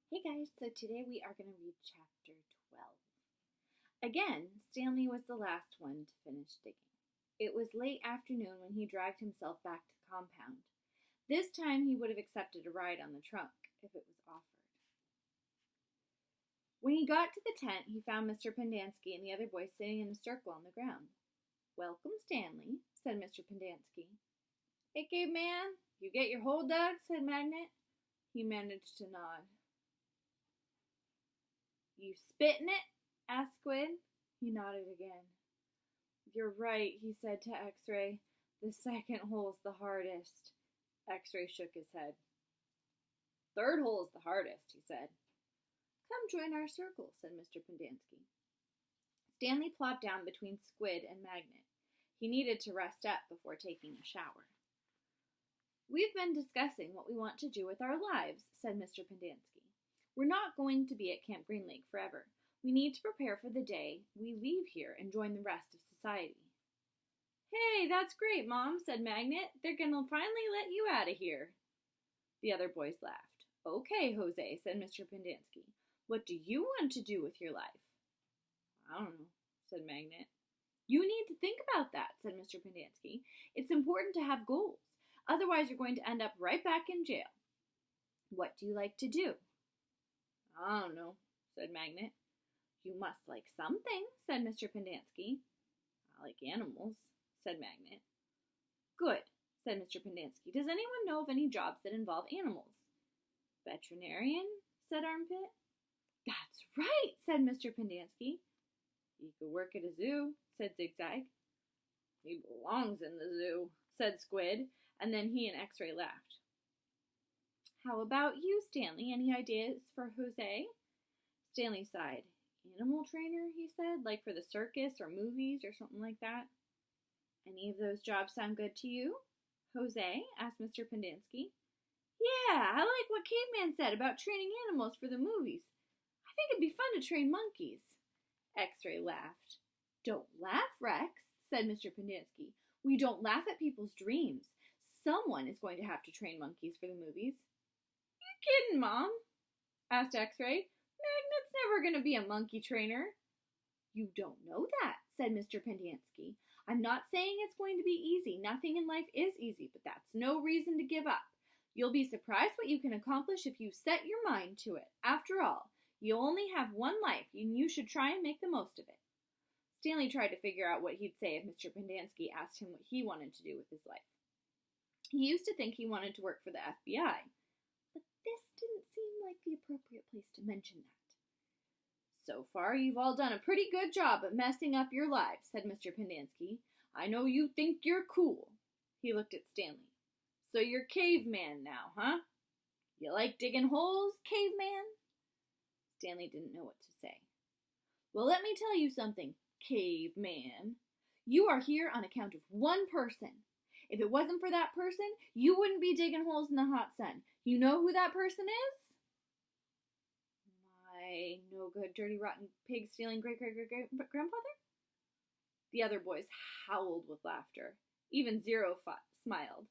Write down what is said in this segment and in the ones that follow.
Hey guys, so today we are going to read chapter 12. Again, Stanley was the last one to finish digging. It was late afternoon when he dragged himself back to the compound. This time he would have accepted a ride on the trunk if it was offered. When he got to the tent, he found Mr. Pendanski and the other boys sitting in a circle on the ground. "Welcome, Stanley," said Mr. Pendanski. "Hey, caveman, you get your hole dug?" said Magnet. He managed to nod. "You spit in it?" asked Squid. He nodded again. "You're right," he said to X-Ray. "The second hole's the hardest." X-Ray shook his head. "Third hole is the hardest," he said. "Come join our circle," said Mr. Pendanski. Stanley plopped down between Squid and Magnet. He needed to rest up before taking a shower. "We've been discussing what we want to do with our lives," said Mr. Pendanski. "We're not going to be at Camp Green Lake forever. We need to prepare for the day we leave here and join the rest of society." "Hey, that's great, Mom," said Magnet. "They're going to finally let you out of here." The other boys laughed. "Okay, Jose," said Mr. Pendanski. "What do you want to do with your life?" "I don't know," said Magnet. "You need to think about that," said Mr. Pendanski. "It's important to have goals. Otherwise, you're going to end up right back in jail. What do you like to do?" "I don't know," said Magnet. "You must like something," said Mr. Pendanski. "I like animals," said Magnet. "Good," said Mr. Pendanski. "Does anyone know of any jobs that involve animals?" "Veterinarian," said Armpit. "That's right," said Mr. Pendanski. "You could work at a zoo," said Zigzag. "He belongs in the zoo," said Squid, and then he and X-Ray laughed. "How about you, Stanley? Any ideas for Jose?" Stanley sighed. "Animal trainer," he said, "like for the circus or movies or something like that." "Any of those jobs sound good to you, Jose?" asked Mr. Pendanski. "Yeah, I like what Caveman said about training animals for the movies. I think it'd be fun to train monkeys." X-Ray laughed. "Don't laugh, Rex," said Mr. Pendanski. "We don't laugh at people's dreams. Someone is going to have to train monkeys for the movies." "You kidding, Mom?" asked X-Ray. "Magnet's never going to be a monkey trainer." "You don't know that," said Mr. Pendanski. "I'm not saying it's going to be easy. Nothing in life is easy, but that's no reason to give up. You'll be surprised what you can accomplish if you set your mind to it. After all, you only have one life, and you should try and make the most of it." Stanley tried to figure out what he'd say if Mr. Pendanski asked him what he wanted to do with his life. He used to think he wanted to work for the FBI, but this didn't seem like the appropriate place to mention that. "So far, you've all done a pretty good job at messing up your lives," said Mr. Pendanski. "I know you think you're cool." He looked at Stanley. "So you're caveman now, huh? You like digging holes, caveman?" Stanley didn't know what to say. "Well, let me tell you something, caveman. You are here on account of one person. If it wasn't for that person, you wouldn't be digging holes in the hot sun. You know who that person is?" "My no good, dirty, rotten, pig stealing great-great-great-grandfather?" The other boys howled with laughter. Even Zero smiled.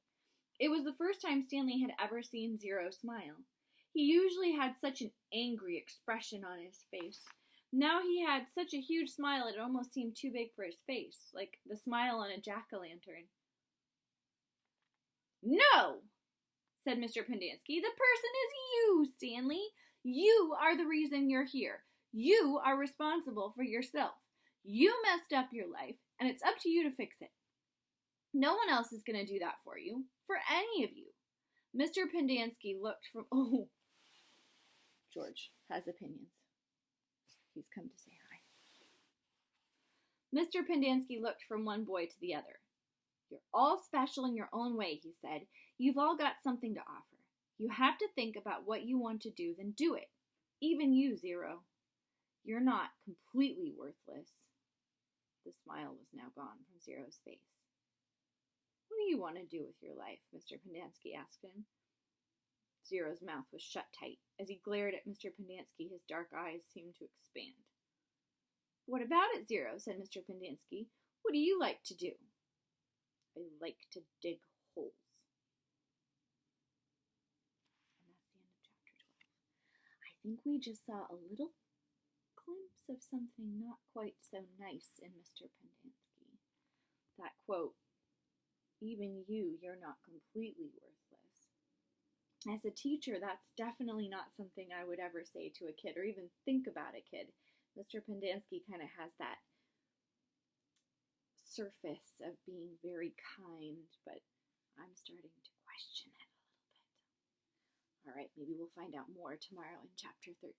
It was the first time Stanley had ever seen Zero smile. He usually had such an angry expression on his face. Now he had such a huge smile it almost seemed too big for his face, like the smile on a jack-o'-lantern. "No!" said Mr. Pendanski. "The person is you, Stanley. You are the reason you're here. You are responsible for yourself. You messed up your life, and it's up to you to fix it. No one else is going to do that for you, for any of you." Mr. Pendanski looked from... Oh, George has opinions. He's come to say hi. Mr. Pendanski looked from one boy to the other. "You're all special in your own way," he said. "You've all got something to offer. You have to think about what you want to do, then do it. Even you, Zero. You're not completely worthless." The smile was now gone from Zero's face. "What do you want to do with your life?" Mr. Pendanski asked him. Zero's mouth was shut tight. As he glared at Mr. Pendanski, his dark eyes seemed to expand. "What about it, Zero?" said Mr. Pendanski. "What do you like to do?" "I like to dig holes." And that's the end of chapter 12. I think we just saw a little glimpse of something not quite so nice in Mr. Pendanski. That quote, even you're not completely worthless. As a teacher, that's definitely not something I would ever say to a kid or even think about a kid. Mr. Pendanski kind of has that surface of being very kind, but I'm starting to question it a little bit. All right, maybe we'll find out more tomorrow in chapter 13.